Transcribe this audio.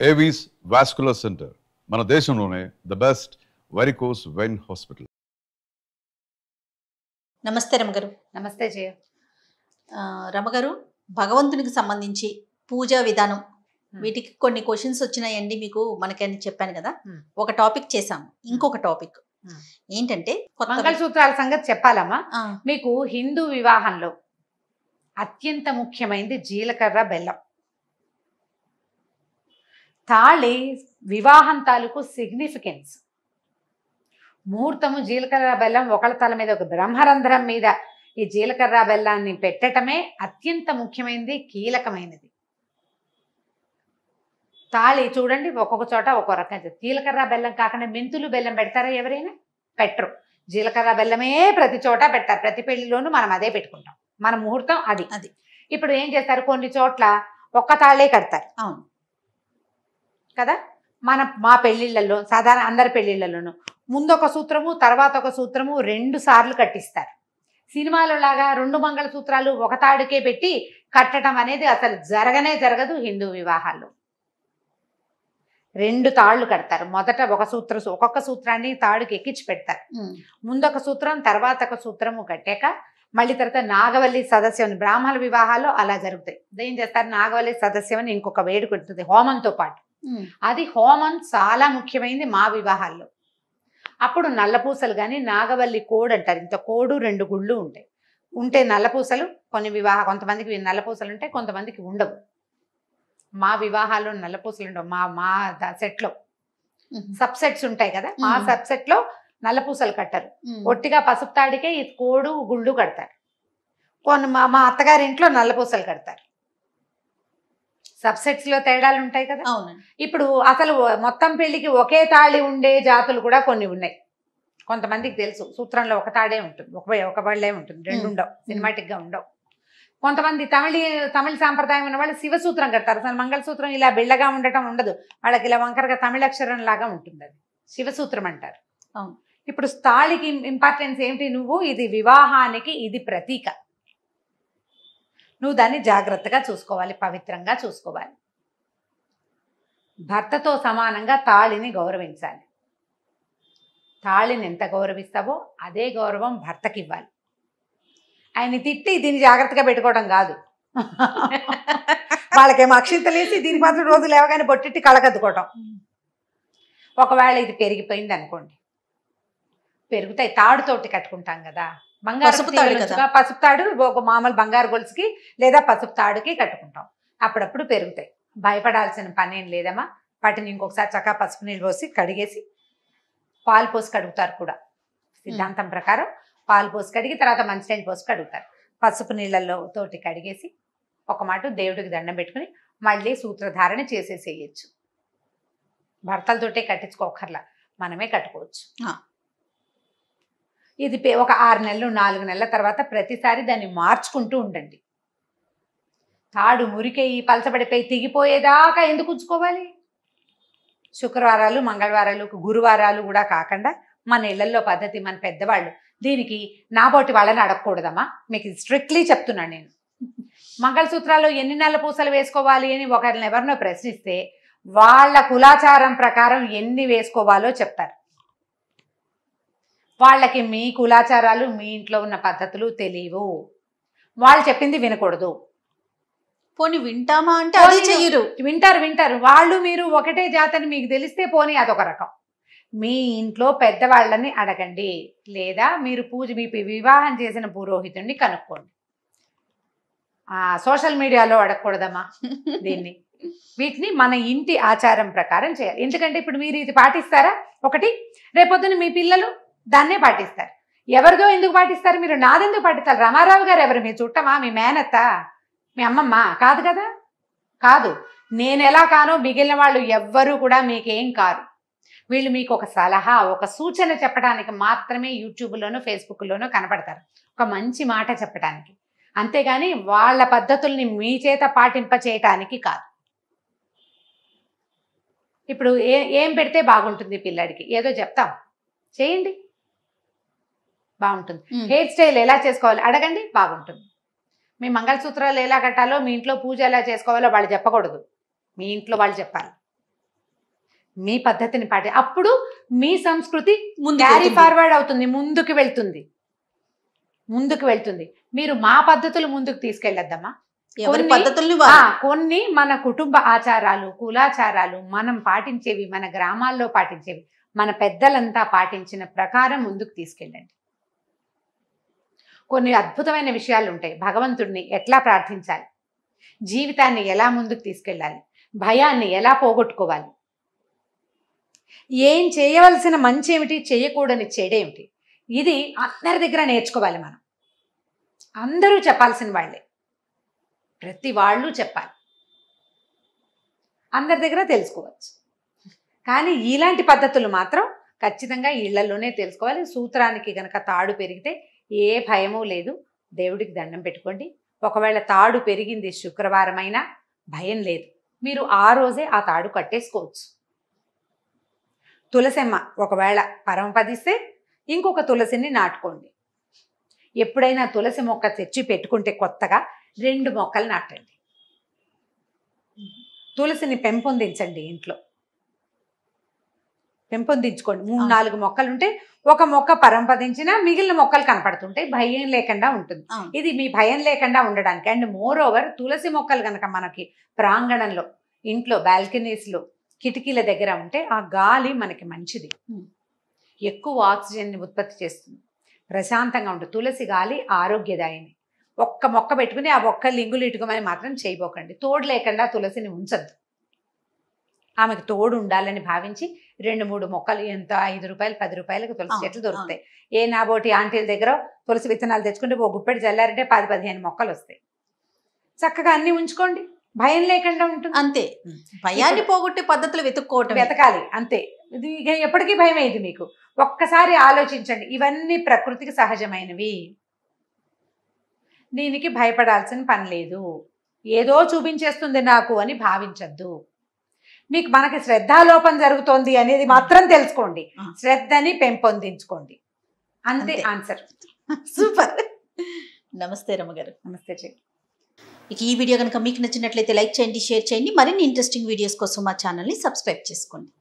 Avis vascular centre మన దేశంలోనే the best varicose vein hospital. నమస్తే రమగారు. నమస్తే జయ. రమగారు, భగవంతునికి సంబంధించి పూజా విధానం వీటికి కొన్ని క్వశ్చన్స్ వచ్చినాయండి మీకు మనకని చెప్పాను కదా. ఒక టాపిక్ చేసాము, ఇంకొక టాపిక్ ఏంటంటే మంగళసూత్రాల సంగతి చెప్పాలమ్మా. మీకు హిందూ వివాహంలో అత్యంత ముఖ్యమైనది జీలకర్ర బెల్లం. తాళి వివాహం తాలూకు సిగ్నిఫికెన్స్. ముహూర్తము జీలకర్ర బెల్లం ఒకళ్ళ తల మీద ఒక బ్రహ్మరంధ్రం మీద ఈ జీలకర్ర బెల్లాన్ని పెట్టటమే అత్యంత ముఖ్యమైనది, కీలకమైనది. తాళి చూడండి ఒక్కొక్క చోట ఒక్కో రకంగా. జీలకర్ర బెల్లం కాకుండా మెంతులు బెల్లం పెడతారా? ఎవరైనా పెట్టరు. జీలకర్ర బెల్లమే ప్రతి చోట పెడతారు. ప్రతి పెళ్లిలోనూ మనం అదే పెట్టుకుంటాం. మన ముహూర్తం అది. ఇప్పుడు ఏం చేస్తారు, కొన్ని చోట్ల ఒక్క తాళే కడతారు. అవును కదా. మా పెళ్లిళ్లలో సాధారణ అందరి పెళ్లిళ్లలోనూ ముందు ఒక సూత్రము తర్వాత ఒక సూత్రము 2 సార్లు కట్టిస్తారు. సినిమాలో లాగా 2 మంగళసూత్రాలు ఒక తాడుకే పెట్టి కట్టడం అనేది అసలు జరగదు హిందూ వివాహాల్లో. 2 తాళ్ళు కడతారు. మొదట ఒక్కొక్క సూత్రాన్ని తాడుకి ఎక్కించి పెడతారు. ముందొక సూత్రం తర్వాత ఒక సూత్రము కట్టాక మళ్ళీ తర్వాత నాగవల్లి సదస్యం. బ్రాహ్మణ వివాహాల్లో అలా జరుగుతాయి. ఏం చేస్తారు, నాగవల్లి సదస్యం అని ఇంకొక వేడుక ఉంటుంది హోమంతో పాటు. అది హోమం చాలా ముఖ్యమైనది మా వివాహాల్లో. అప్పుడు నల్లపూసలు కానీ నాగవల్లి కోడు అంటారు. ఇంత కోడు 2 గుళ్ళు ఉంటే నల్లపూసలు కొంతమందికి నల్లపూసలు ఉంటాయి, కొంతమందికి ఉండవు. మా వివాహాల్లో నల్లపూసలు ఉండవు. మా సెట్లో సబ్సెట్స్ ఉంటాయి కదా, మా సబ్సెట్లో నల్లపూసలు కట్టరు. ఒట్టిగా పసుపు తాడికే ఈ కోడు గుళ్ళు కడతారు. మా అత్తగారి ఇంట్లో నల్లపూసలు కడతారు. సబ్సెట్స్ లో తేడాలు ఉంటాయి కదా. ఇప్పుడు అసలు మొత్తం పెళ్లికి ఒకే తాళి ఉండే జాతులు కూడా కొన్ని ఉన్నాయి. కొంతమందికి తెలుసు సూత్రంలో ఒక తాడే ఉంటుంది, ఒక బళ్ళే ఉంటుంది, 2 ఉండవు, సినిమాటిక్ గా ఉండవు. కొంతమంది తమిళ సాంప్రదాయం ఉన్న వాళ్ళు శివసూత్రం కడతారు. అసలు మంగళసూత్రం ఇలా బిళ్ళగా ఉండటం ఉండదు, వాళ్ళకి ఇలా వంకరగా తమిళాక్షరం లాగా ఉంటుంది. అది శివసూత్రం అంటారు. ఇప్పుడు తాళికి ఇంపార్టెన్స్ ఏమిటి? ఇది వివాహానికి ఇది ప్రతీక. నువ్వు దాన్ని జాగ్రత్తగా చూసుకోవాలి, పవిత్రంగా చూసుకోవాలి. భర్తతో సమానంగా తాళిని గౌరవించాలి. తాళిని ఎంత గౌరవిస్తావో అదే గౌరవం భర్తకి ఇవ్వాలి. ఆయన్ని తిట్టి దీన్ని జాగ్రత్తగా పెట్టుకోవడం కాదు. వాళ్ళకేమో అక్షింతలేసి దీనికి మాత్రం రోజు లేవగానే బొట్టెట్టి కళ్ళకద్దుకోవటం. ఒకవేళ ఇది పెరిగిపోయింది అనుకోండి, పెరుగుతాయి. తాడుతోటి కట్టుకుంటాం కదా, పసుపు తాడు ఒక మామూలు బంగారు గొలుసుకి లేదా పసుపు తాడుకి కట్టుకుంటాం. అప్పుడప్పుడు పెరుగుతాయి. భయపడాల్సిన పని ఏం లేదమ్మా. వాటిని ఇంకొకసారి చక్కగా పసుపు నీళ్ళు పోసి కడిగేసి పాలు పోసి కడుగుతారు కూడా. సిద్ధాంతం ప్రకారం పాలు పోసి కడిగి తర్వాత మంచినీళ్ళు పోసి కడుగుతారు. పసుపు నీళ్ళల్లో తోటి కడిగేసి ఒక మాట దేవుడికి దండం పెట్టుకుని మళ్ళీ సూత్రధారణ చేసేసేయచ్చు. భర్తలతోటే కట్టించుకోకర్లా, మనమే కట్టుకోవచ్చు. ఇది ఒక 6 నెలలు 4 నెలల తర్వాత ప్రతిసారి దాన్ని మార్చుకుంటూ ఉండండి. తాడు మురికేయి పలచబడిపోయి తెగిపోయేదాకా ఎందుకు ఉంచుకోవాలి? శుక్రవారాలు మంగళవారాలు గురువారాలు కూడా కాకుండా మన ఇళ్లలో పద్ధతి, మన పెద్దవాళ్ళు దీనికి నాబోటి వాళ్ళని అడగకూడదమ్మా. మీకు స్ట్రిక్ట్లీ చెప్తున్నాను నేను. మంగళసూత్రాల్లో ఎన్ని నెలల పూసలు వేసుకోవాలి అని ఒకరిని ఎవరినో ప్రశ్నిస్తే వాళ్ళ కులాచారం ప్రకారం ఎన్ని వేసుకోవాలో చెప్తారు. వాళ్ళకి మీ కులాచారాలు, మీ ఇంట్లో ఉన్న పద్ధతులు తెలియవు. వాళ్ళు చెప్పింది వినకూడదు. పోనీ వింటామా అంటే అది చెయ్యరు. వింటారు. వాళ్ళు మీరు ఒకటే జాతని మీకు తెలిస్తే పోనీ అదొక రకం. మీ ఇంట్లో పెద్దవాళ్ళని అడగండి, లేదా మీరు మీ వివాహం చేసిన పురోహితుడిని కనుక్కోండి. సోషల్ మీడియాలో అడగకూడదమ్మా దీన్ని. వీటిని మన ఇంటి ఆచారం ప్రకారం చేయాలి. ఎందుకంటే ఇప్పుడు మీరు ఇది పాటిస్తారా ఒకటి, రేపొద్దున మీ పిల్లలు దాన్నే పాటిస్తారు. ఎవరిదో ఎందుకు పాటిస్తారు మీరు? నాదెందుకు పాటిస్తారు? రామారావు గారు ఎవరు? మీ చుట్టమా? మీ మేనత్త? మీ అమ్మమ్మ? కాదు కదా. కాదు. నేను ఎలా కానో మిగిలిన వాళ్ళు ఎవ్వరూ కూడా మీకేం కారు. వీళ్ళు మీకు ఒక సలహా, ఒక సూచన చెప్పడానికి మాత్రమే యూట్యూబ్లోనో ఫేస్బుక్లోనో కనపడతారు, ఒక మంచి మాట చెప్పడానికి. అంతేగాని వాళ్ళ పద్ధతుల్ని మీ చేత పాటింప చేయటానికి కాదు. ఇప్పుడు ఏం పెడితే బాగుంటుంది పిల్లాడికి? ఏదో చెప్తాం, చేయండి, బాగుంటుంది. హెయిర్ స్టైల్ ఎలా చేసుకోవాలి అడగండి, బాగుంటుంది. మీ మంగళసూత్రాలు ఎలా కట్టాలో, మీ ఇంట్లో పూజ ఎలా చేసుకోవాలో వాళ్ళు చెప్పకూడదు, మీ ఇంట్లో వాళ్ళు చెప్పాలి. మీ పద్ధతిని అప్పుడు మీ సంస్కృతి ముందుకు క్యారీ వెళ్తుంది. ఫార్వర్డ్ అవుతుంది, ముందుకు వెళ్తుంది. మీరు మా పద్ధతులు ముందుకు తీసుకెళ్ళొద్దమ్మా. ఎవరి కొన్ని- పద్ధతుల్ని వారు. కొన్ని మన కుటుంబ ఆచారాలు, కులాచారాలు, మనం పాటించేవి, మన గ్రామాల్లో పాటించేవి, మన పెద్దలంతా పాటించిన ప్రకారం ముందుకు తీసుకెళ్ళండి. కొన్ని అద్భుతమైన విషయాలు ఉంటాయి. భగవంతుడిని ఎట్లా ప్రార్థించాలి, జీవితాన్ని ఎలా ముందుకు తీసుకెళ్ళాలి, భయాన్ని ఎలా పోగొట్టుకోవాలి, ఏం చేయవలసిన మంచి ఏమిటి, చేయకూడని చెడేమిటి, ఇది అందరి దగ్గర నేర్చుకోవాలి. మనం అందరూ చెప్పాల్సిన వాళ్ళే, ప్రతి వాళ్ళు చెప్పాలి, అందరి దగ్గర తెలుసుకోవచ్చు. కానీ ఇలాంటి పద్ధతులు మాత్రం ఖచ్చితంగా ఇళ్లలోనే తెలుసుకోవాలి. సూత్రానికి గనక తాడు పెరిగితే ఏ భయమూ లేదు, దేవుడికి దండం పెట్టుకోండి. ఒకవేళ తాడు పెరిగింది శుక్రవారం అయినా భయం లేదు, మీరు ఆ రోజే ఆ తాడు కట్టేసుకోవచ్చు. తులసమ్మ ఒకవేళ పరమపదిస్తే ఇంకొక తులసిని నాటుకోండి. ఎప్పుడైనా తులసి మొక్క తెచ్చి పెట్టుకుంటే కొత్తగా 2 మొక్కలు నాటండి. తులసిని పెంపొందించండి, ఇంట్లో పెంపొందించుకోండి. 3-4 మొక్కలుంటే ఒక మొక్క పరంపదించినా మిగిలిన మొక్కలు కనపడుతుంటాయి, భయం లేకుండా ఉంటుంది. ఇది మీ భయం లేకుండా ఉండడానికి. అండ్ మోర్ ఓవర్ తులసి మొక్కలు కనుక మనకి ప్రాంగణంలో, ఇంట్లో బాల్కనీస్లో, కిటికీల దగ్గర ఉంటే ఆ గాలి మనకి మంచిది, ఎక్కువ ఆక్సిజన్ని ఉత్పత్తి చేస్తుంది, ప్రశాంతంగా ఉంటుంది. తులసి గాలి ఆరోగ్యదాయిని. ఒక్క మొక్క పెట్టుకుని ఆ ఒక్క లింగులు ఇటుకమని మాత్రం చేయబోకండి. తోడు లేకుండా తులసిని ఉంచద్దు. ఆమెకు తోడు ఉండాలని భావించి 2-3 మొక్కలు, ఎంత 5 రూపాయలు 10 రూపాయలకు తులసి చెట్లు దొరుకుతాయి. ఏ నాబోటి ఆంటీల దగ్గర తులసి విత్తనాలు తెచ్చుకుంటే ఓ గుప్పెడు చల్లారంటే 10-15 మొక్కలు వస్తాయి. చక్కగా అన్ని ఉంచుకోండి, భయం లేకుండా ఉంటుంది. అంతే, భయాన్ని పోగొట్టే పద్ధతులు వెతకాలి అంతే. ఇది ఇక ఎప్పటికీ భయమే ఇది మీకు. ఒక్కసారి ఆలోచించండి, ఇవన్నీ ప్రకృతికి సహజమైనవి, దీనికి భయపడాల్సిన పని లేదు. ఏదో చూపించేస్తుంది నాకు అని భావించద్దు. మీకు మనకి శ్రద్ధాలోపం జరుగుతోంది అనేది మాత్రం తెలుసుకోండి, శ్రద్ధని పెంపొందించుకోండి. అంతే ఆన్సర్. సూపర్. నమస్తే రమగారు. నమస్తే చెయ్యి. ఇక ఈ వీడియో కనుక మీకు నచ్చినట్లయితే లైక్ చేయండి, షేర్ చేయండి. మరిన్ని ఇంట్రెస్టింగ్ వీడియోస్ కోసం మా ఛానల్ని సబ్స్క్రైబ్ చేసుకోండి.